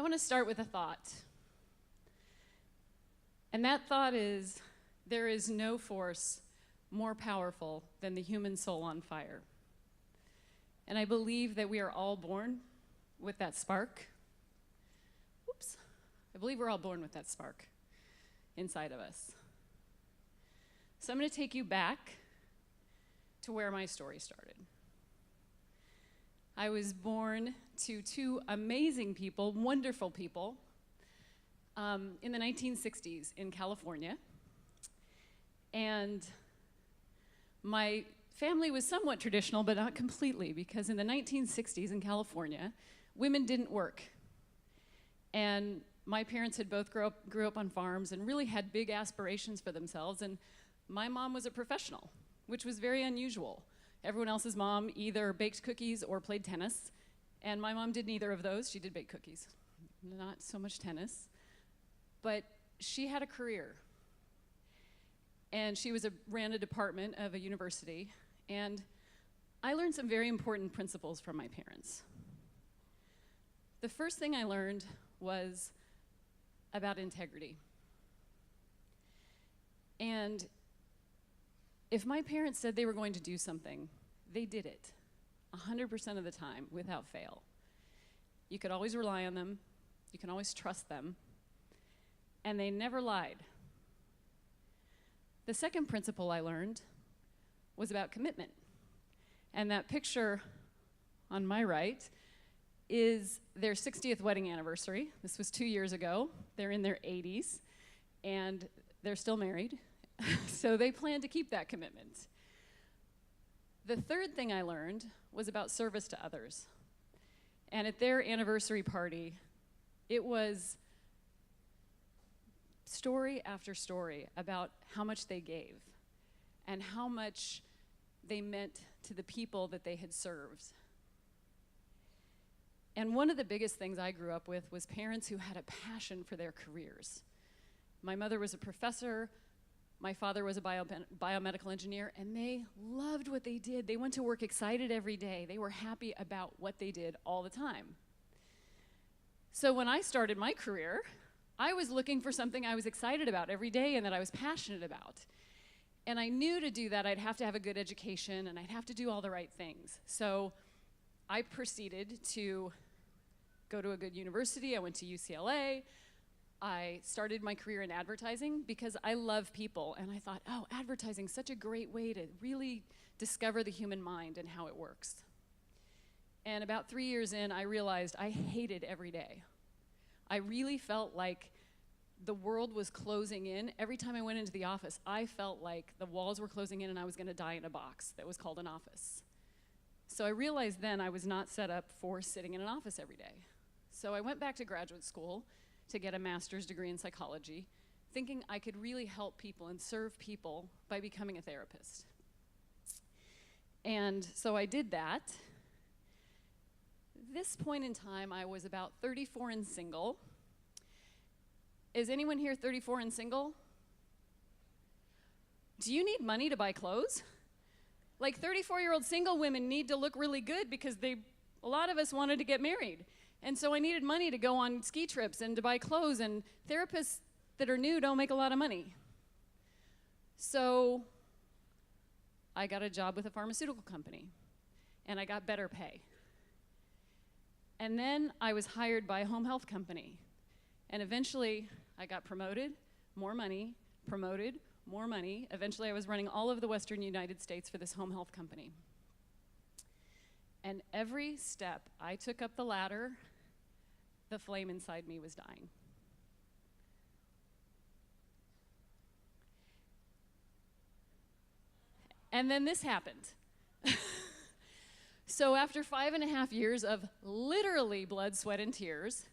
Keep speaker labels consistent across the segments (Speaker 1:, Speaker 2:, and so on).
Speaker 1: want to start with a thought. And that thought is, there is no force more powerful than the human soul on fire. And I believe that we are all born with that spark. Oops. I believe we're all born with that spark inside of us. So I'm going to take you back to where my story started. I was born to two amazing people, wonderful people, in the 1960s in California. And my family was somewhat traditional, but not completely, because in the 1960s in California, women didn't work. And my parents had both grew up on farms and really had big aspirations for themselves. And my mom was a professional, which was very unusual. Everyone else's mom either baked cookies or played tennis. And my mom did neither of those. She did bake cookies, not so much tennis. But she had a career. And she ran a department of a university. And I learned some very important principles from my parents. The first thing I learned was about integrity. And if my parents said they were going to do something, they did it 100% of the time without fail. You could always rely on them. You can always trust them. And they never lied. The second principle I learned was about commitment. And that picture on my right is their 60th wedding anniversary. This was 2 years ago. They're in their 80s, and they're still married. So they plan to keep that commitment. The third thing I learned was about service to others. And at their anniversary party, it was story after story about how much they gave and how much they meant to the people that they had served. And one of the biggest things I grew up with was parents who had a passion for their careers. My mother was a professor, my father was a biomedical engineer, and they loved what they did. They went to work excited every day. They were happy about what they did all the time. So when I started my career, I was looking for something I was excited about every day and that I was passionate about. And I knew to do that I'd have to have a good education and I'd have to do all the right things. So I proceeded to go to a good university. I went to UCLA. I started my career in advertising because I love people. And I thought, oh, advertising is such a great way to really discover the human mind and how it works. And about 3 years in, I realized I hated every day. I really felt like the world was closing in. Every time I went into the office, I felt like the walls were closing in and I was going to die in a box that was called an office. So I realized then I was not set up for sitting in an office every day. So I went back to graduate school to get a master's degree in psychology, thinking I could really help people and serve people by becoming a therapist. And so I did that. This point in time, I was about 34 and single. Is anyone here 34 and single? Do you need money to buy clothes? Like 34-year-old single women need to look really good because a lot of us wanted to get married. And so I needed money to go on ski trips and to buy clothes, and therapists that are new don't make a lot of money. So I got a job with a pharmaceutical company, and I got better pay. And then I was hired by a home health company. And eventually I got promoted, more money, promoted, more money. Eventually I was running all over the Western United States for this home health company. And every step I took up the ladder, the flame inside me was dying. And then this happened. So after 5.5 years of literally blood, sweat, and tears,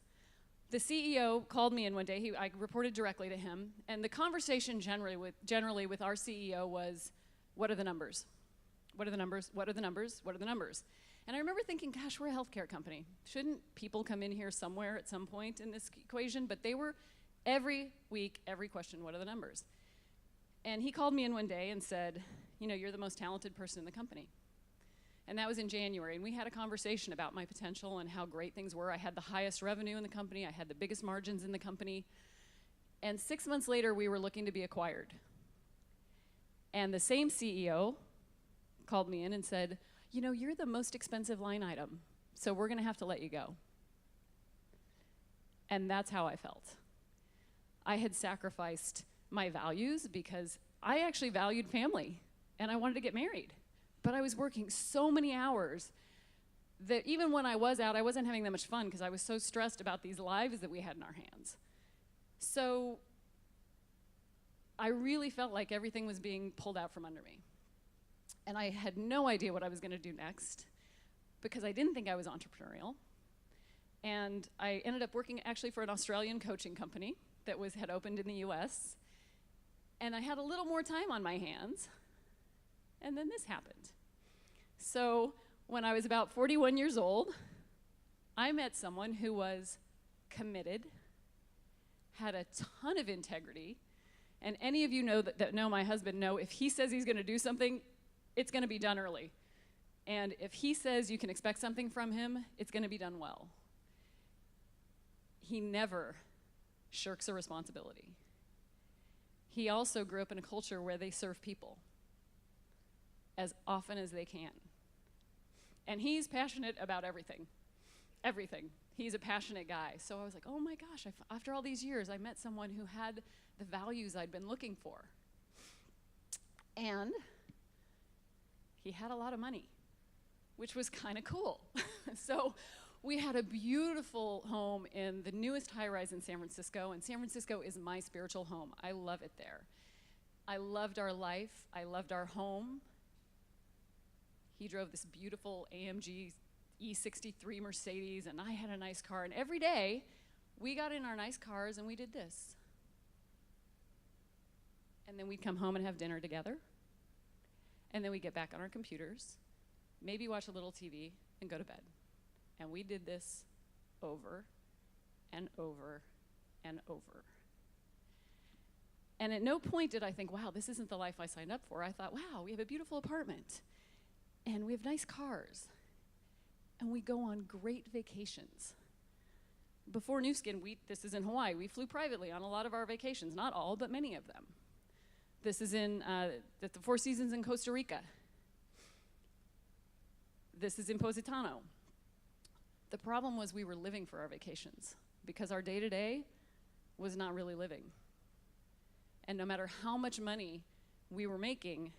Speaker 1: the CEO called me in one day. I reported directly to him, and the conversation generally with our CEO was, what are the numbers? What are the numbers? What are the numbers? What are the numbers? And I remember thinking, gosh, we're a healthcare company. Shouldn't people come in here somewhere at some point in this equation? But they were every week, every question, what are the numbers? And he called me in one day and said, you know, you're the most talented person in the company. And that was in January, and we had a conversation about my potential and how great things were. I had the highest revenue in the company, I had the biggest margins in the company. And 6 months later, we were looking to be acquired. And the same CEO called me in and said, you know, you're the most expensive line item, so we're gonna have to let you go. And that's how I felt. I had sacrificed my values because I actually valued family and I wanted to get married. But I was working so many hours that even when I was out, I wasn't having that much fun because I was so stressed about these lives that we had in our hands. So I really felt like everything was being pulled out from under me. And I had no idea what I was gonna do next because I didn't think I was entrepreneurial. And I ended up working actually for an Australian coaching company that had opened in the US. And I had a little more time on my hands. And then this happened. So when I was about 41 years old, I met someone who was committed, had a ton of integrity, and any of you know that know my husband know if he says he's gonna do something, it's gonna be done early. And if he says you can expect something from him, it's gonna be done well. He never shirks a responsibility. He also grew up in a culture where they serve people as often as they can. And he's passionate about everything, everything. He's a passionate guy. So I was like, oh my gosh, after all these years, I met someone who had the values I'd been looking for. And he had a lot of money, which was kind of cool. So we had a beautiful home in the newest high-rise in San Francisco, and San Francisco is my spiritual home. I love it there. I loved our life. I loved our home. He drove this beautiful AMG E63 Mercedes, and I had a nice car. And every day, we got in our nice cars and we did this. And then we'd come home and have dinner together. And then we'd get back on our computers, maybe watch a little TV, and go to bed. And we did this over and over and over. And at no point did I think, wow, this isn't the life I signed up for. I thought, wow, we have a beautiful apartment. And we have nice cars. And we go on great vacations. Before Nu Skin, this is in Hawaii. We flew privately on a lot of our vacations. Not all, but many of them. This is in the Four Seasons in Costa Rica. This is in Positano. The problem was we were living for our vacations because our day-to-day was not really living. And no matter how much money we were making,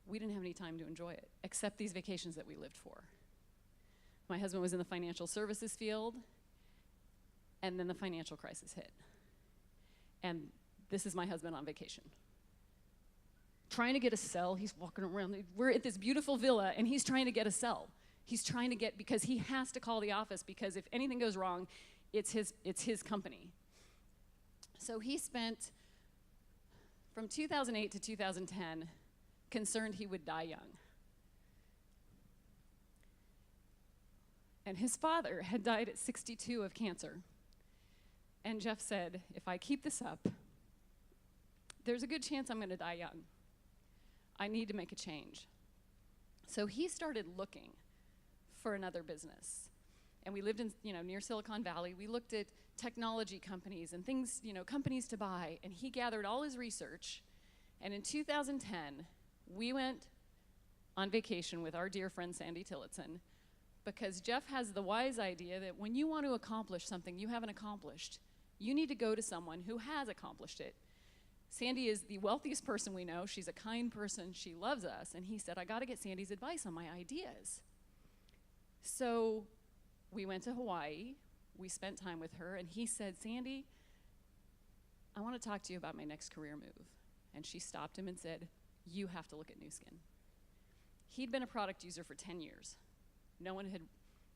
Speaker 1: we didn't have any time to enjoy it, except these vacations that we lived for. My husband was in the financial services field, and then the financial crisis hit. And this is my husband on vacation. Trying to get a cell, he's walking around. We're at this beautiful villa, and he's trying to get a cell. He's trying to get, because he has to call the office, because if anything goes wrong, it's his company. So he spent, from 2008 to 2010, concerned he would die young. And his father had died at 62 of cancer. And Jeff said, if I keep this up, there's a good chance I'm gonna die young. I need to make a change. So he started looking for another business. And we lived in, near Silicon Valley. We looked at technology companies and things, companies to buy. And he gathered all his research. And in 2010, we went on vacation with our dear friend Sandy Tillotson, because Jeff has the wise idea that when you want to accomplish something you haven't accomplished, you need to go to someone who has accomplished it. Sandy is the wealthiest person we know. She's a kind person. She loves us. And he said, I got to get Sandy's advice on my ideas. So we went to Hawaii. We spent time with her. And he said, Sandy, I want to talk to you about my next career move. And she stopped him and said, you have to look at Nu Skin. He'd been a product user for 10 years.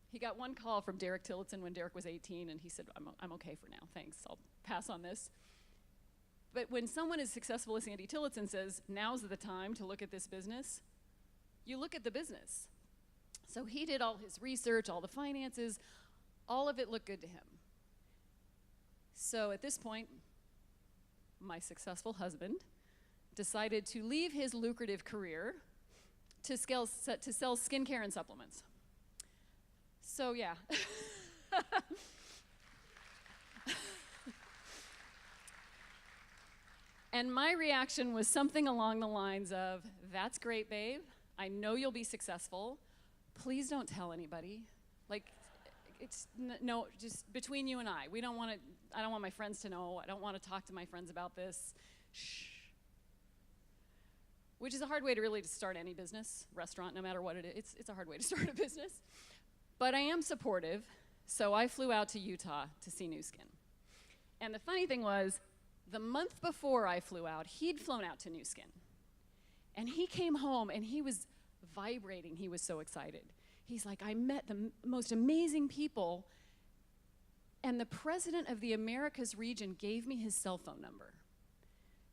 Speaker 1: He got one call from Derek Tillotson when Derek was 18, and he said, I'm okay for now, thanks, I'll pass on this. But when someone as successful as Sandy Tillotson says, now's the time to look at this business, you look at the business. So he did all his research, all the finances, all of it looked good to him. So at this point, my successful husband decided to leave his lucrative career to sell skincare and supplements. So yeah. And my reaction was something along the lines of, that's great, babe. I know you'll be successful. Please don't tell anybody. Like, no, just between you and I. I don't want my friends to know. I don't want to talk to my friends about this. Shh. Which is a hard way to really start any business, restaurant, no matter what it is. It's a hard way to start a business. But I am supportive, so I flew out to Utah to see Nu Skin. And the funny thing was, the month before I flew out, he'd flown out to Nu Skin. And he came home and he was vibrating. He was so excited. He's like, I met the most amazing people, and the president of the Americas region gave me his cell phone number.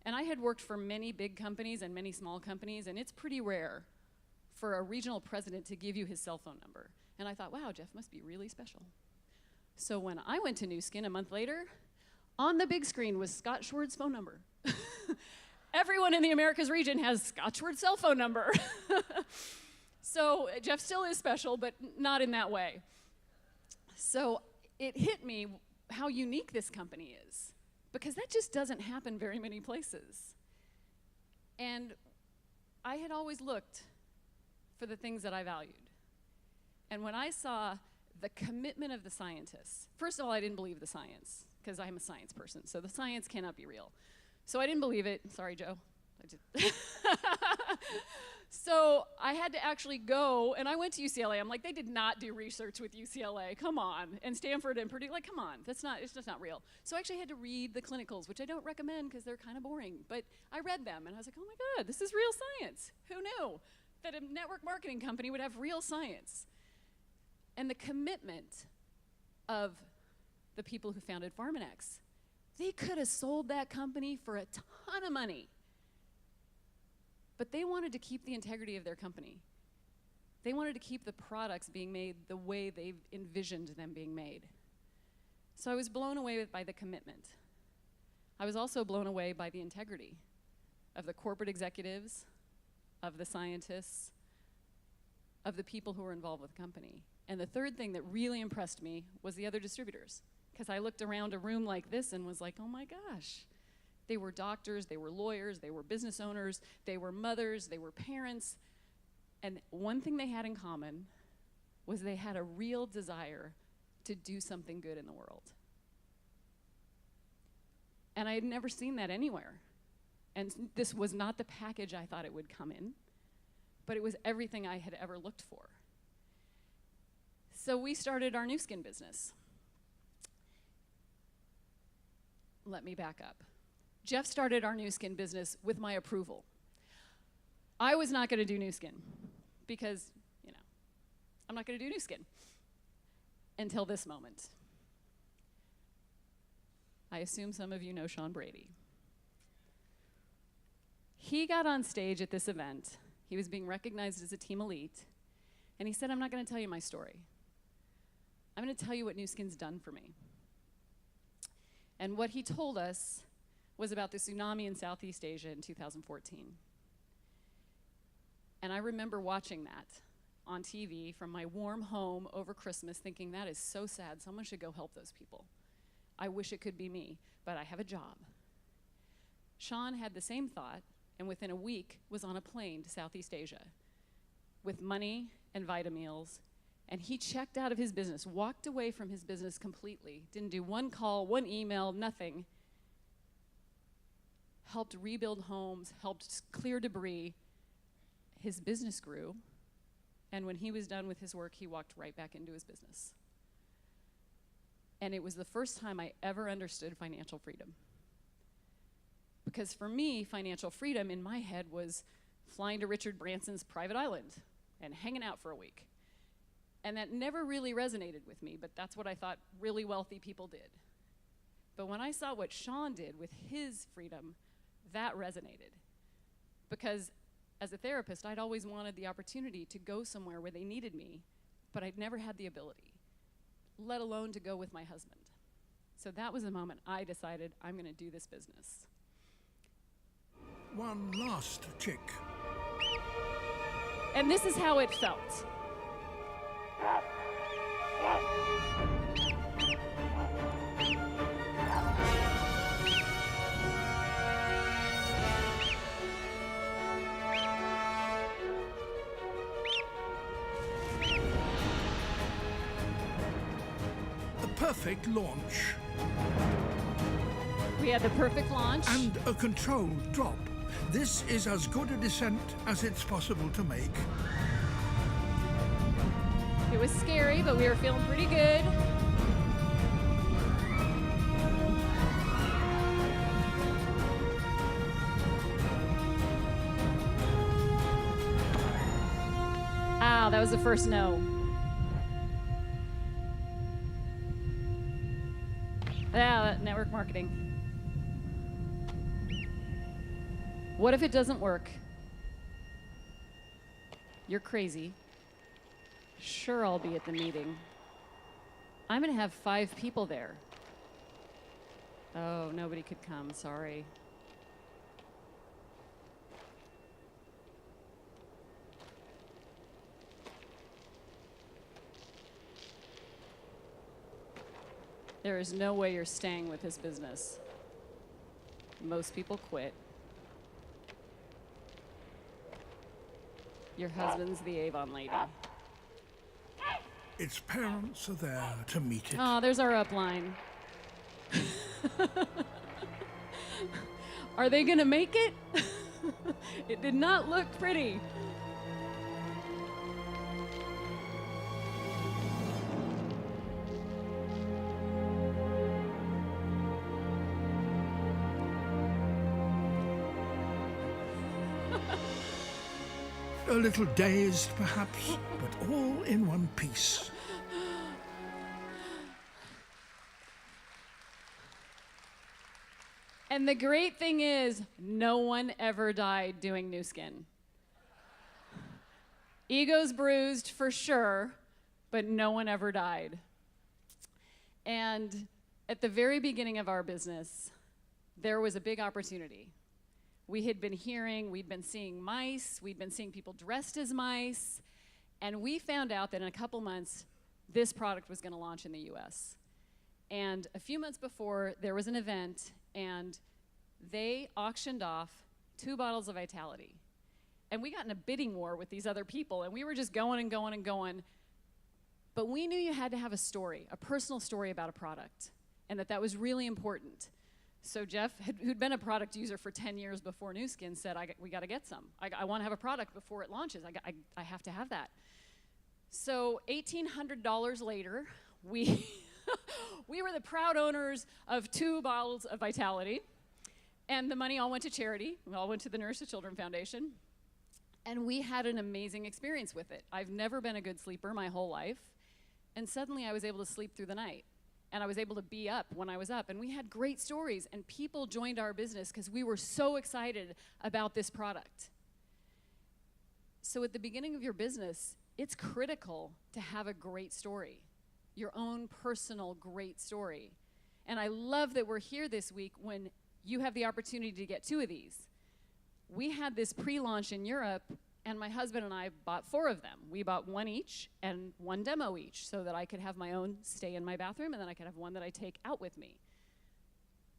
Speaker 1: And I had worked for many big companies and many small companies, and it's pretty rare for a regional president to give you his cell phone number. And I thought, wow, Jeff must be really special. So when I went to Nu Skin a month later, on the big screen was Scott Schwerd's phone number. Everyone in the Americas region has Scott Schwerd's cell phone number. So Jeff still is special, but not in that way. So it hit me how unique this company is, because that just doesn't happen very many places. And I had always looked for the things that I valued. And when I saw the commitment of the scientists, first of all, I didn't believe the science, because I'm a science person, so the science cannot be real. So I didn't believe it. Sorry, Joe. So I had to actually go, and I went to UCLA. I'm like, they did not do research with UCLA. Come on. And Stanford and Purdue, like, come on. It's just not real. So I actually had to read the clinicals, which I don't recommend because they're kind of boring. But I read them, and I was like, oh my God, this is real science. Who knew that a network marketing company would have real science? And the commitment of the people who founded Pharmanex, they could have sold that company for a ton of money. But they wanted to keep the integrity of their company. They wanted to keep the products being made the way they envisioned them being made. So I was blown away by the commitment. I was also blown away by the integrity of the corporate executives, of the scientists, of the people who were involved with the company. And the third thing that really impressed me was the other distributors, because I looked around a room like this and was like, oh my gosh. They were doctors, they were lawyers, they were business owners, they were mothers, they were parents. And one thing they had in common was they had a real desire to do something good in the world. And I had never seen that anywhere. And this was not the package I thought it would come in, but it was everything I had ever looked for. So we started our Nu Skin business. Let me back up. Jeff started our Nu Skin business with my approval. I was not going to do Nu Skin because, I'm not going to do Nu Skin until this moment. I assume some of you know Sean Brady. He got on stage at this event. He was being recognized as a team elite, and he said, I'm not going to tell you my story. I'm going to tell you what Nu Skin's done for me. And what he told us was about the tsunami in Southeast Asia in 2014. And I remember watching that on TV from my warm home over Christmas, thinking that is so sad. Someone should go help those people. I wish it could be me, but I have a job. Sean had the same thought, and within a week was on a plane to Southeast Asia with money and Vitameals, and he checked out of his business, walked away from his business completely, didn't do one call, one email, nothing. Helped rebuild homes, helped clear debris. His business grew, and when he was done with his work, he walked right back into his business. And it was the first time I ever understood financial freedom. Because for me, financial freedom in my head was flying to Richard Branson's private island and hanging out for a week. And that never really resonated with me, but that's what I thought really wealthy people did. But when I saw what Sean did with his freedom, that resonated. Because as a therapist, I'd always wanted the opportunity to go somewhere where they needed me, but I'd never had the ability, let alone to go with my husband. So that was the moment I decided I'm going to do this business.
Speaker 2: One last chick.
Speaker 1: And this is how it felt.
Speaker 2: The perfect launch.
Speaker 1: We had the perfect launch.
Speaker 2: And a controlled drop. This is as good a descent as it's possible to make.
Speaker 1: It was scary, but we were feeling pretty good. Ow, that was the first no. Yeah, network marketing. What if it doesn't work? You're crazy. Sure, I'll be at the meeting. I'm gonna have 5 people there. Oh, nobody could come, sorry. There is no way you're staying with this business. Most people quit. Your husband's the Avon lady.
Speaker 2: Its parents are there to meet it.
Speaker 1: Oh, there's our upline. Are they gonna make it? It did not look pretty.
Speaker 2: A little dazed, perhaps, but all in one piece.
Speaker 1: And the great thing is, no one ever died doing Nu Skin. Egos bruised for sure, but no one ever died. And at the very beginning of our business, there was a big opportunity. We had been hearing, we'd been seeing mice, we'd been seeing people dressed as mice, and we found out that in a couple months, this product was gonna launch in the US. And a few months before, there was an event, and they auctioned off 2 bottles of Vitality. And we got in a bidding war with these other people, and we were just going and going and going. But we knew you had to have a story, a personal story about a product, and that was really important. So Jeff, who'd been a product user for 10 years before Nu Skin, said, we gotta get some. I wanna have a product before it launches. I have to have that. So $1,800 later, we were the proud owners of 2 bottles of Vitality, and the money all went to charity. We all went to the Nurse to Children Foundation, and we had an amazing experience with it. I've never been a good sleeper my whole life, and suddenly I was able to sleep through the night. And I was able to be up when I was up. And we had great stories, and people joined our business because we were so excited about this product. So at the beginning of your business, it's critical to have a great story, your own personal great story. And I love that we're here this week when you have the opportunity to get 2 of these. We had this pre-launch in Europe, and my husband and I bought 4 of them. We bought 1 each and 1 demo each so that I could have my own stay in my bathroom, and then I could have 1 that I take out with me.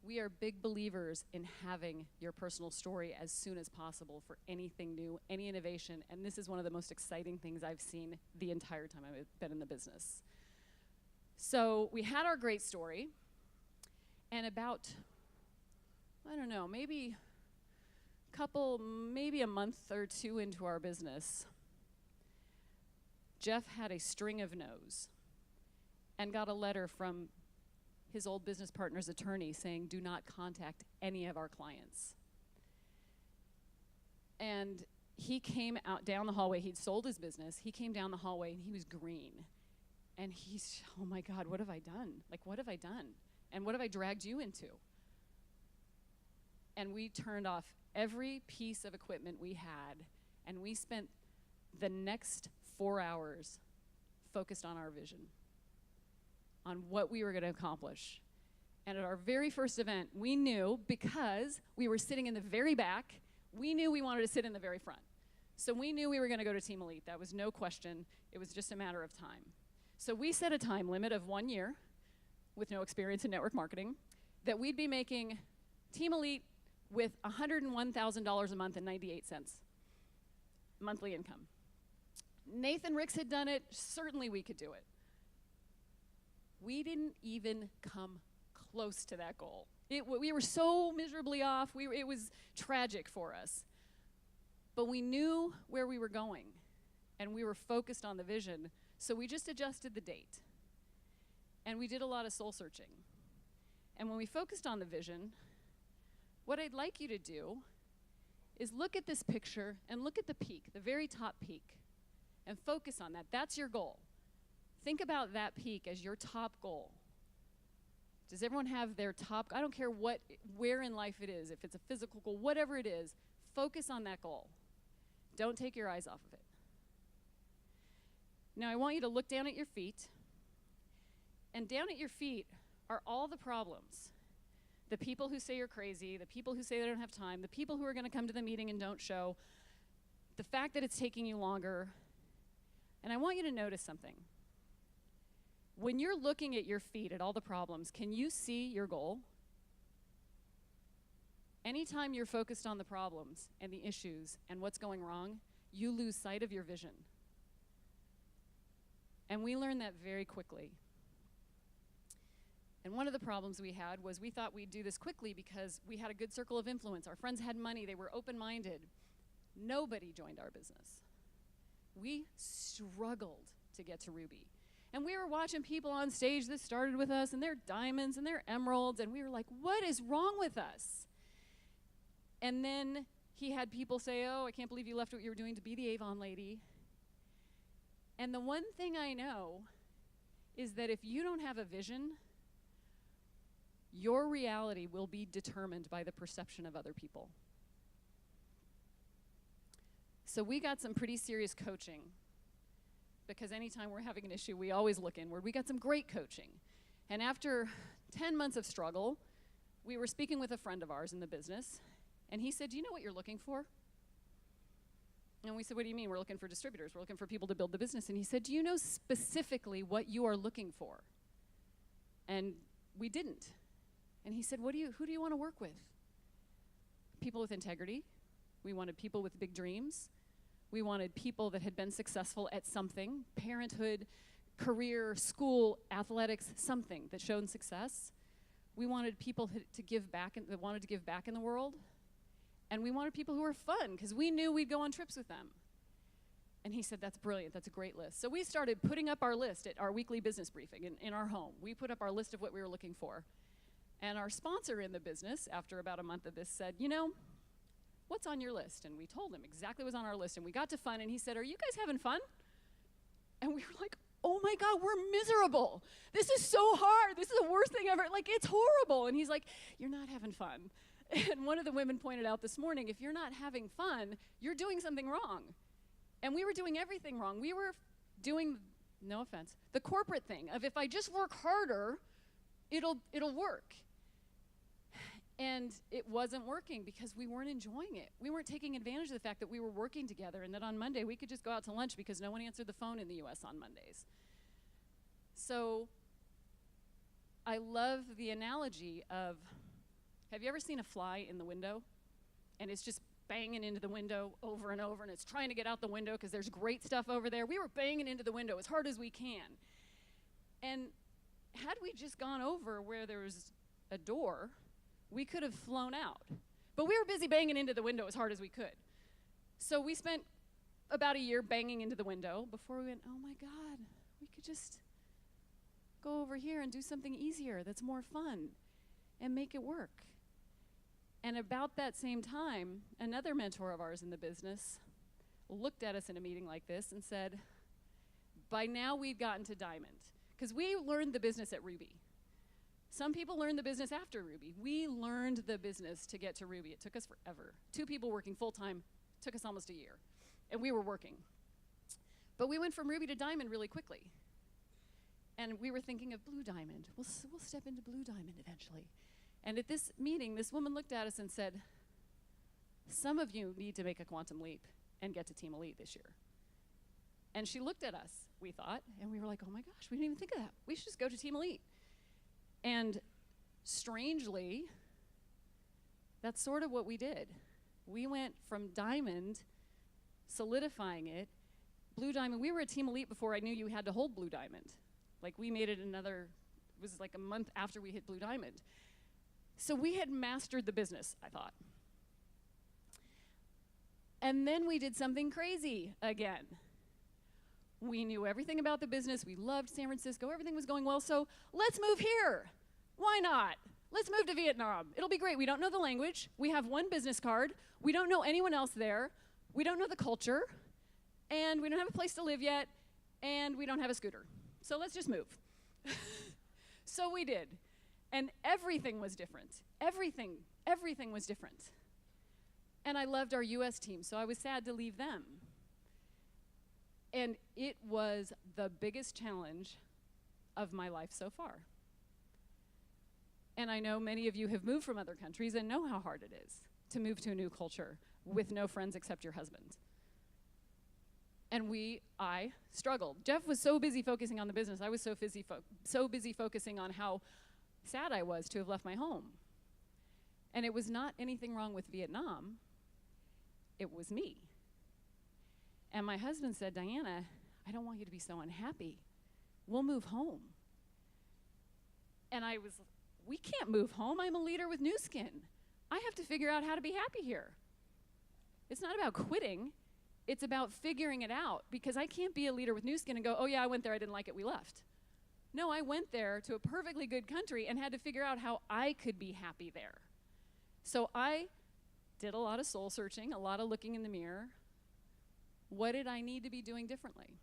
Speaker 1: We are big believers in having your personal story as soon as possible for anything new, any innovation, and this is one of the most exciting things I've seen the entire time I've been in the business. So we had our great story, and about, I don't know, maybe a month or 2 into our business, Jeff had a string of no's and got a letter from his old business partner's attorney saying, do not contact any of our clients. And he came out down the hallway. He'd sold his business. He came down the hallway, and he was green. And he's, oh my God, what have I done? Like, what have I done? And what have I dragged you into? And we turned off every piece of equipment we had, and we spent the next 4 hours focused on our vision, on what we were gonna accomplish. And at our very first event, we knew, because we were sitting in the very back, we knew we wanted to sit in the very front. So we knew we were going to go to Team Elite. That was no question. It was just a matter of time. So we set a time limit of 1 year with no experience in network marketing that we'd be making Team Elite with $101,000 a month and 98 cents monthly income. Nathan Ricks had done it. Certainly we could do it. We didn't even come close to that goal. We were so miserably off. It was tragic for us. But we knew where we were going, and we were focused on the vision, so we just adjusted the date. And we did a lot of soul searching. And when we focused on the vision, what I'd like you to do is look at this picture and look at the peak, the very top peak, and focus on that. That's your goal. Think about that peak as your top goal. Does everyone have their top? I don't care where in life it is, if it's a physical goal, whatever it is, focus on that goal. Don't take your eyes off of it. Now I want you to look down at your feet, and down at your feet are all the problems. The people who say you're crazy, the people who say they don't have time, the people who are going to come to the meeting and don't show, the fact that it's taking you longer. And I want you to notice something. When you're looking at your feet at all the problems, can you see your goal? Anytime you're focused on the problems and the issues and what's going wrong, you lose sight of your vision. And we learned that very quickly. And one of the problems we had was we thought we'd do this quickly because we had a good circle of influence. Our friends had money. They were open-minded. Nobody joined our business. We struggled to get to Ruby. And we were watching people on stage that started with us, and they're diamonds and they're emeralds, and we were like, what is wrong with us? And then he had people say, oh, I can't believe you left what you were doing to be the Avon lady. And the one thing I know is that if you don't have a vision, your reality will be determined by the perception of other people. So we got some pretty serious coaching, because anytime we're having an issue, we always look inward. We got some great coaching. And after 10 months of struggle, we were speaking with a friend of ours in the business, and he said, do you know what you're looking for? And we said, what do you mean? We're looking for distributors. We're looking for people to build the business. And he said, do you know specifically what you are looking for? And we didn't. And he said, who do you want to work with? People with integrity. We wanted people with big dreams. We wanted people that had been successful at something, parenthood, career, school, athletics, something that showed success. We wanted people to give back, that wanted to give back in the world. And we wanted people who were fun, because we knew we'd go on trips with them. And he said, that's brilliant, that's a great list. So we started putting up our list at our weekly business briefing in our home. We put up our list of what we were looking for. And our sponsor in the business, after about a month of this, said, you know, what's on your list? And we told him exactly what was on our list. And we got to fun, and he said, are you guys having fun? And we were like, oh my God, we're miserable. This is so hard. This is the worst thing ever. Like, it's horrible. And he's like, you're not having fun. And one of the women pointed out this morning, if you're not having fun, you're doing something wrong. And we were doing everything wrong. We were doing, no offense, the corporate thing of if I just work harder, it'll work. And it wasn't working because we weren't enjoying it. We weren't taking advantage of the fact that we were working together and that on Monday we could just go out to lunch because no one answered the phone in the US on Mondays. So I love the analogy of, have you ever seen a fly in the window? And it's just banging into the window over and over, and it's trying to get out the window because there's great stuff over there. We were banging into the window as hard as we can. And had we just gone over where there was a door, we could have flown out. But we were busy banging into the window as hard as we could. So we spent about a year banging into the window before we went, oh my God, we could just go over here and do something easier that's more fun and make it work. And about that same time, another mentor of ours in the business looked at us in a meeting like this and said, by now we've gotten to Diamond. Because we learned the business at Ruby. Some people learned the business after Ruby. We learned the business to get to Ruby. It took us forever. 2 people working full-time took us almost a year. And we were working. But we went from Ruby to Diamond really quickly. And we were thinking of Blue Diamond. We'll step into Blue Diamond eventually. And at this meeting, this woman looked at us and said, some of you need to make a quantum leap. and get to Team Elite this year. And she looked at us, we thought, and we were like, oh my gosh, we didn't even think of that. We should just go to Team Elite. And strangely, that's sort of what we did. We went from Diamond, solidifying it, Blue Diamond. We were at Team Elite before I knew you had to hold Blue Diamond. Like, we made it it was like a month after we hit Blue Diamond. So we had mastered the business, I thought. And then we did something crazy again. We knew everything about the business. We loved San Francisco. Everything was going well. So let's move here. Why not? Let's move to Vietnam. It'll be great. We don't know the language. We have one business card. We don't know anyone else there. We don't know the culture. And we don't have a place to live yet. And we don't have a scooter. So let's just move. So we did. And everything was different. Everything was different. And I loved our US team, so I was sad to leave them. And it was the biggest challenge of my life so far. And I know many of you have moved from other countries and know how hard it is to move to a new culture with no friends except your husband. And I struggled. Jeff was so busy focusing on the business. I was so busy focusing on how sad I was to have left my home. And it was not anything wrong with Vietnam. It was me. And my husband said, Diana, I don't want you to be so unhappy. We'll move home. And I was, we can't move home. I'm a leader with Nu Skin. I have to figure out how to be happy here. It's not about quitting. It's about figuring it out, because I can't be a leader with Nu Skin and go, oh yeah, I went there, I didn't like it, we left. No, I went there to a perfectly good country and had to figure out how I could be happy there. So I did a lot of soul searching, a lot of looking in the mirror. What did I need to be doing differently?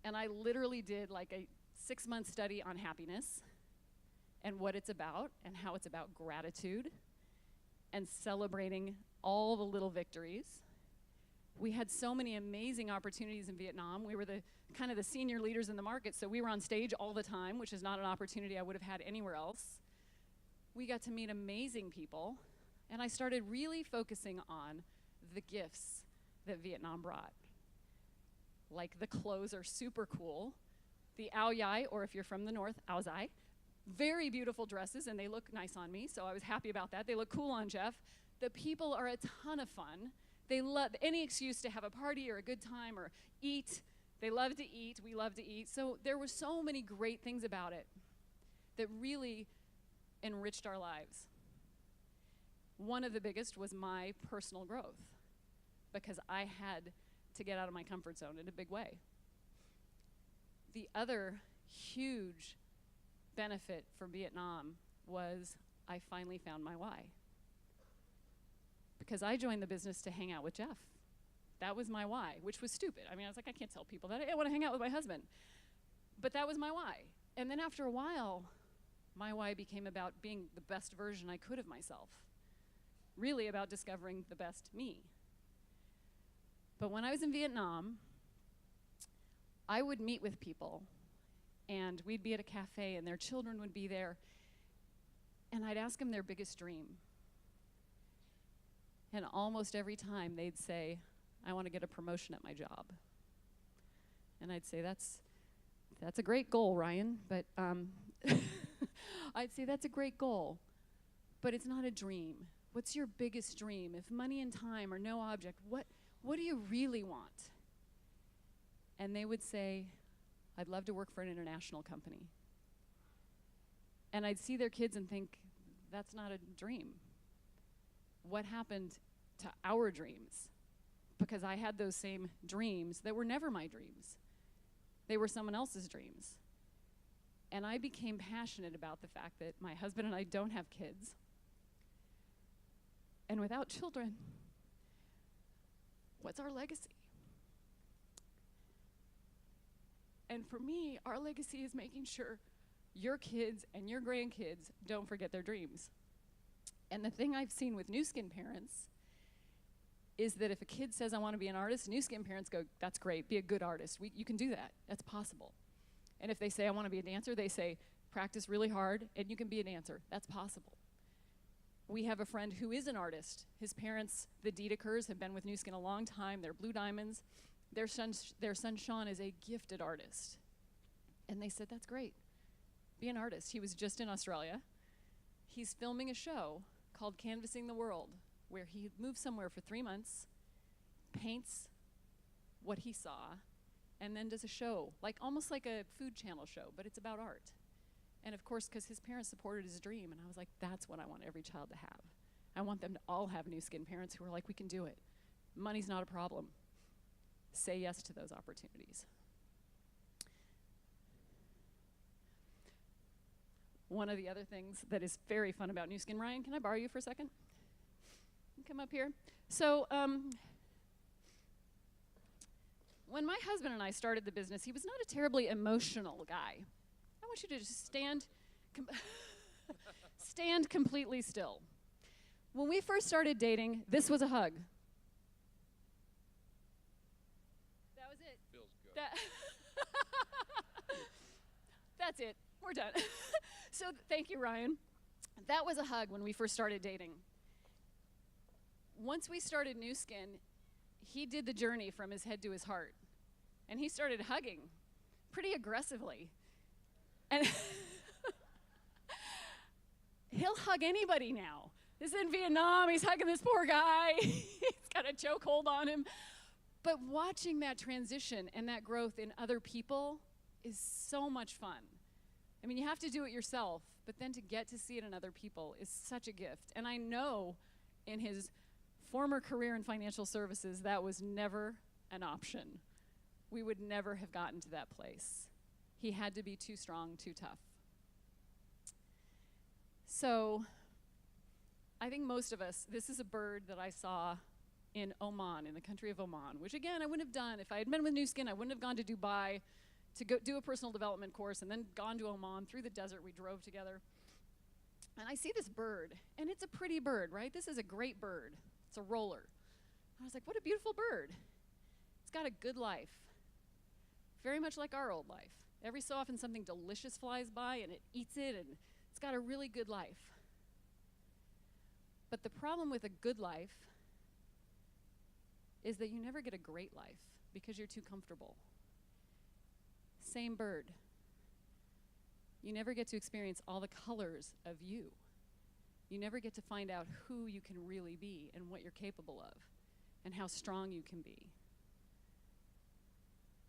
Speaker 1: And I literally did like a 6-month study on happiness and what it's about and how it's about gratitude and celebrating all the little victories. We had so many amazing opportunities in Vietnam. We were the kind of the senior leaders in the market, so we were on stage all the time, which is not an opportunity I would have had anywhere else. We got to meet amazing people, and I started really focusing on the gifts that Vietnam brought. Like, the clothes are super cool. The ao dai, or if you're from the north, ao dai, very beautiful dresses, and they look nice on me, so I was happy about that. They look cool on Jeff. The people are a ton of fun. They love any excuse to have a party or a good time or eat. They love to eat. We love to eat. So there were so many great things about it that really enriched our lives. One of the biggest was my personal growth, because I had to get out of my comfort zone in a big way. The other huge benefit for Vietnam was I finally found my why. Because I joined the business to hang out with Jeff. That was my why, which was stupid. I mean, I was like, I can't tell people that. I want to hang out with my husband. But that was my why. And then after a while, my why became about being the best version I could of myself. Really about discovering the best me. But when I was in Vietnam, I would meet with people, and we'd be at a cafe, and their children would be there, and I'd ask them their biggest dream. And almost every time they'd say, I want to get a promotion at my job. And I'd say, that's a great goal, Ryan, but I'd say that's a great goal, but it's not a dream. What's your biggest dream? If money and time are no object, what do you really want? And they would say, I'd love to work for an international company. And I'd see their kids and think, that's not a dream. What happened to our dreams? Because I had those same dreams that were never my dreams. They were someone else's dreams. And I became passionate about the fact that my husband and I don't have kids. And without children, what's our legacy? And for me, our legacy is making sure your kids and your grandkids don't forget their dreams. And the thing I've seen with Nu Skin parents is that if a kid says, I want to be an artist, Nu Skin parents go, that's great, be a good artist. You can do that, that's possible. And if they say, I want to be a dancer, they say, practice really hard and you can be a dancer, that's possible. We have a friend who is an artist. His parents, the Deedekers, have been with Nu Skin a long time. They're Blue Diamonds. Their son Sean is a gifted artist. And they said, that's great. Be an artist. He was just in Australia. He's filming a show called Canvassing the World, where he moves somewhere for 3 months, paints what he saw, and then does a show, like almost like a Food Channel show, but it's about art. And of course, because his parents supported his dream, and I was like, that's what I want every child to have. I want them to all have Nu Skin parents who are like, we can do it. Money's not a problem. Say yes to those opportunities. One of the other things that is very fun about Nu Skin, Ryan, can I borrow you for a second? Come up here. So, when my husband and I started the business, he was not a terribly emotional guy. I want you to just stand completely still. When we first started dating, this was a hug. That was it.
Speaker 3: Feels good.
Speaker 1: That's it. We're done. So thank you, Ryan. That was a hug when we first started dating. Once we started Nu Skin, he did the journey from his head to his heart. And he started hugging pretty aggressively. And he'll hug anybody now. This is in Vietnam. He's hugging this poor guy. He's got a chokehold on him. But watching that transition and that growth in other people is so much fun. I mean, you have to do it yourself, but then to get to see it in other people is such a gift. And I know in his former career in financial services, that was never an option. We would never have gotten to that place. He had to be too strong, too tough. So I think most of us, this is a bird that I saw in Oman, in the country of Oman, which again, I wouldn't have done. If I had been with Nu Skin, I wouldn't have gone to Dubai to go do a personal development course and then gone to Oman through the desert. We drove together. And I see this bird, and it's a pretty bird, right? This is a great bird. It's a roller. I was like, what a beautiful bird. It's got a good life, very much like our old life. Every so often something delicious flies by and it eats it, and it's got a really good life. But the problem with a good life is that you never get a great life because you're too comfortable. Same bird. You never get to experience all the colors of you. You never get to find out who you can really be and what you're capable of and how strong you can be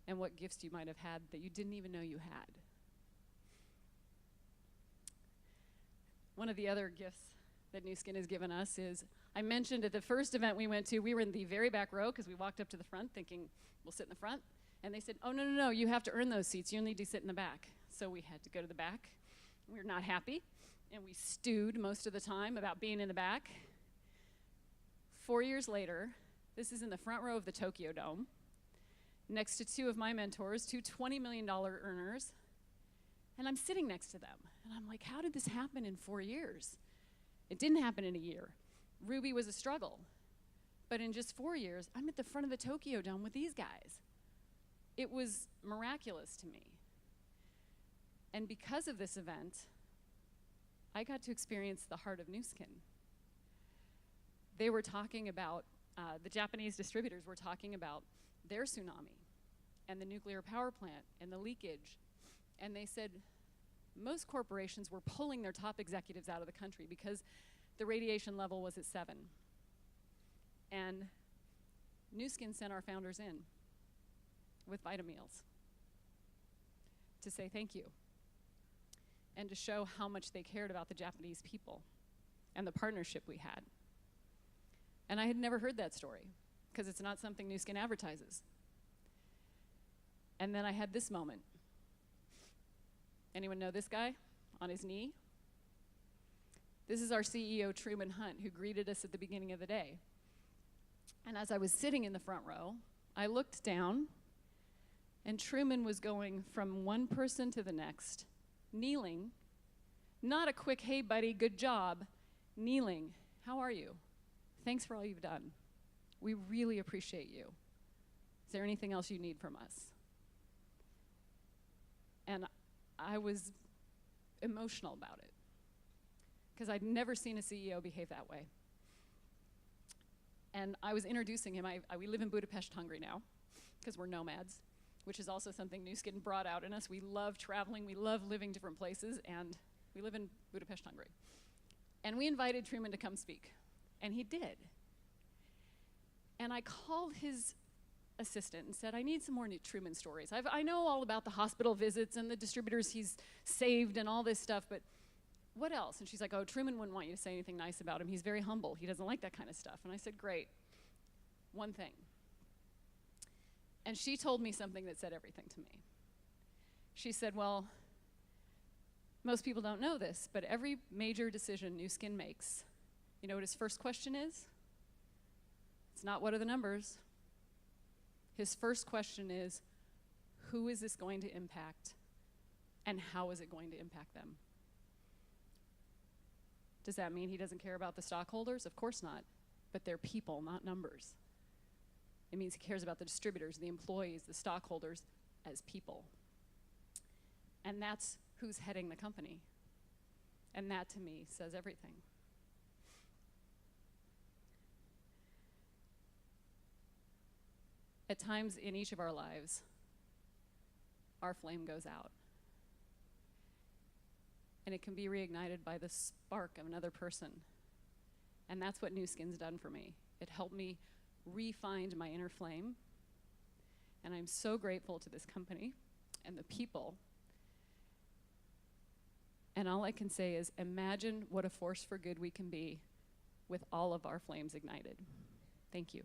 Speaker 1: and what gifts you might have had that you didn't even know you had. One of the other gifts that Nu Skin has given us is, I mentioned at the first event we went to, we were in the very back row because we walked up to the front thinking we'll sit in the front. And they said, oh, no, you have to earn those seats. You need to sit in the back. So we had to go to the back. We were not happy, and we stewed most of the time about being in the back. 4 years later, this is in the front row of the Tokyo Dome, next to two of my mentors, two $20 million earners, and I'm sitting next to them. And I'm like, how did this happen in 4 years? It didn't happen in a year. Ruby was a struggle. But in just 4 years, I'm at the front of the Tokyo Dome with these guys. It was miraculous to me. And because of this event, I got to experience the heart of Nu Skin. They were talking about, the Japanese distributors were talking about their tsunami and the nuclear power plant and the leakage. And they said most corporations were pulling their top executives out of the country because the radiation level was at 7. And Nu Skin sent our founders in with Vitameals to say thank you and to show how much they cared about the Japanese people and the partnership we had. And I had never heard that story because it's not something Nu Skin advertises. And then I had this moment. Anyone know this guy on his knee? This is our CEO, Truman Hunt, who greeted us at the beginning of the day. And as I was sitting in the front row, I looked down, and Truman was going from one person to the next, kneeling, not a quick, hey buddy, good job, kneeling, how are you? Thanks for all you've done. We really appreciate you. Is there anything else you need from us? And I was emotional about it because I'd never seen a CEO behave that way. And I was introducing him. We live in Budapest, Hungary now, because we're nomads, which is also something New Skin brought out in us. We love traveling, we love living different places, and we live in Budapest, Hungary. And we invited Truman to come speak, and he did. And I called his assistant and said, I need some more new Truman stories. I know all about the hospital visits and the distributors he's saved and all this stuff, but what else? And she's like, oh, Truman wouldn't want you to say anything nice about him. He's very humble. He doesn't like that kind of stuff. And I said, great. One thing. And she told me something that said everything to me. She said, well, most people don't know this, but every major decision New Skin makes, you know what his first question is? It's not what are the numbers. His first question is, who is this going to impact, and how is it going to impact them? Does that mean he doesn't care about the stockholders? Of course not, but they're people, not numbers. It means he cares about the distributors, the employees, the stockholders as people. And that's who's heading the company. And that, to me, says everything. At times in each of our lives, our flame goes out. And it can be reignited by the spark of another person. And that's what New Skin's done for me. It helped me re-find my inner flame. And I'm so grateful to this company and the people. And all I can say is, imagine what a force for good we can be with all of our flames ignited. Thank you.